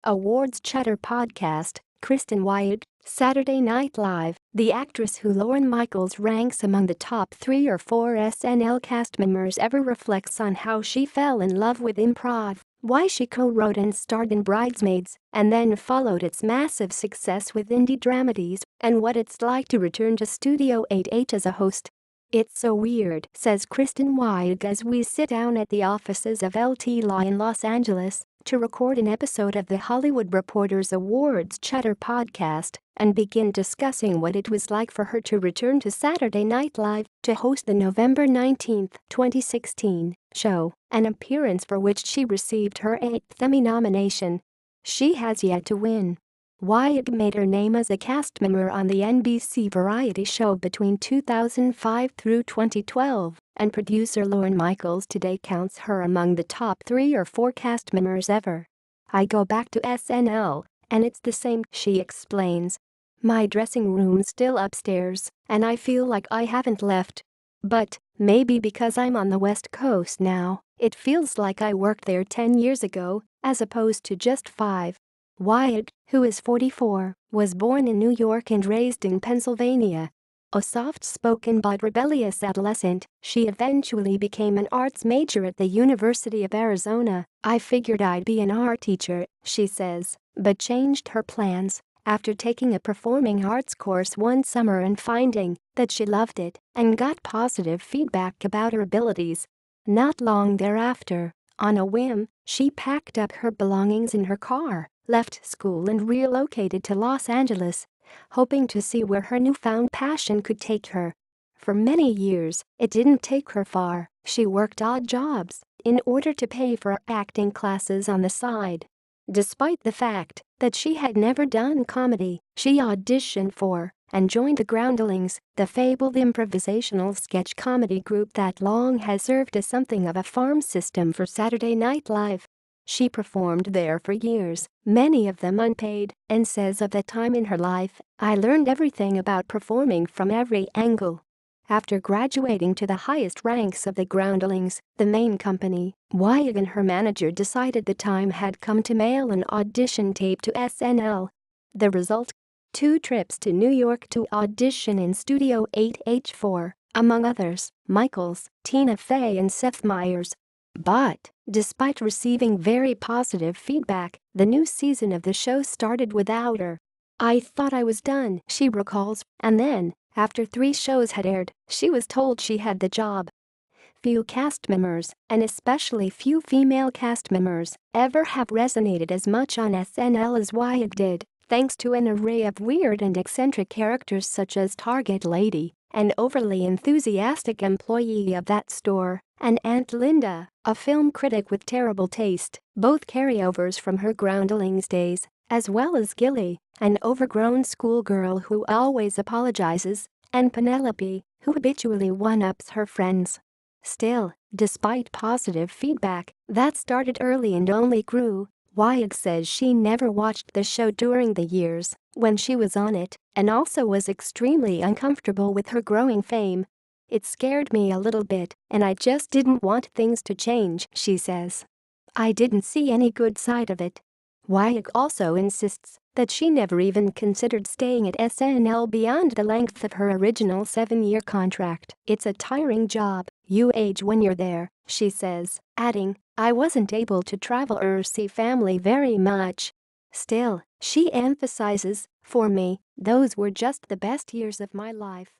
Awards Chatter podcast, Kristen Wiig, Saturday Night Live. The actress who Lorne Michaels ranks among the top 3 or 4 SNL cast members ever reflects on how she fell in love with improv, why she co-wrote and starred in Bridesmaids, and then followed its massive success with indie dramedies, and what it's like to return to Studio 8H as a host. "It's so weird," says Kristen Wiig as we sit down at the offices of LT Law in Los Angeles to record an episode of the Hollywood Reporter's Awards Chatter podcast and begin discussing what it was like for her to return to Saturday Night Live to host the November 19, 2016 show, an appearance for which she received her 8th Emmy nomination. She has yet to win. Wiig made her name as a cast member on the NBC variety show between 2005 through 2012, and producer Lorne Michaels today counts her among the top 3 or 4 cast members ever. "I go back to SNL, and it's the same," she explains. "My dressing room's still upstairs, and I feel like I haven't left. But, maybe because I'm on the West Coast now, it feels like I worked there 10 years ago, as opposed to just 5. Wiig, who is 44, was born in New York and raised in Pennsylvania. A soft-spoken but rebellious adolescent, she eventually became an arts major at the University of Arizona. "I figured I'd be an art teacher," she says, but changed her plans after taking a performing arts course one summer and finding that she loved it and got positive feedback about her abilities. Not long thereafter, on a whim, she packed up her belongings in her car, left school and relocated to Los Angeles, hoping to see where her newfound passion could take her. For many years, it didn't take her far. She worked odd jobs in order to pay for acting classes on the side. Despite the fact that she had never done comedy, she auditioned for and joined the Groundlings, the fabled improvisational sketch comedy group that long has served as something of a farm system for Saturday Night Live. She performed there for years, many of them unpaid, and says of that time in her life, "I learned everything about performing from every angle." After graduating to the highest ranks of the Groundlings, the main company, Wiig and her manager decided the time had come to mail an audition tape to SNL. The result? 2 trips to New York to audition in Studio 8H for, among others, Michaels, Tina Fey and Seth Meyers. But, despite receiving very positive feedback, the new season of the show started without her. "I thought I was done," she recalls, and then, after 3 shows had aired, she was told she had the job. Few cast members, and especially few female cast members, ever have resonated as much on SNL as Wiig did, thanks to an array of weird and eccentric characters such as Target Lady, an overly enthusiastic employee of that store, and Aunt Linda, a film critic with terrible taste, both carryovers from her Groundlings days, as well as Gilly, an overgrown schoolgirl who always apologizes, and Penelope, who habitually one-ups her friends. Still, despite positive feedback that started early and only grew, Wiig says she never watched the show during the years when she was on it and also was extremely uncomfortable with her growing fame. "It scared me a little bit, and I just didn't want things to change," she says. "I didn't see any good side of it." Wiig also insists that she never even considered staying at SNL beyond the length of her original 7-year contract. "It's a tiring job, you age when you're there," she says, adding, "I wasn't able to travel or see family very much." Still, she emphasizes, "For me, those were just the best years of my life."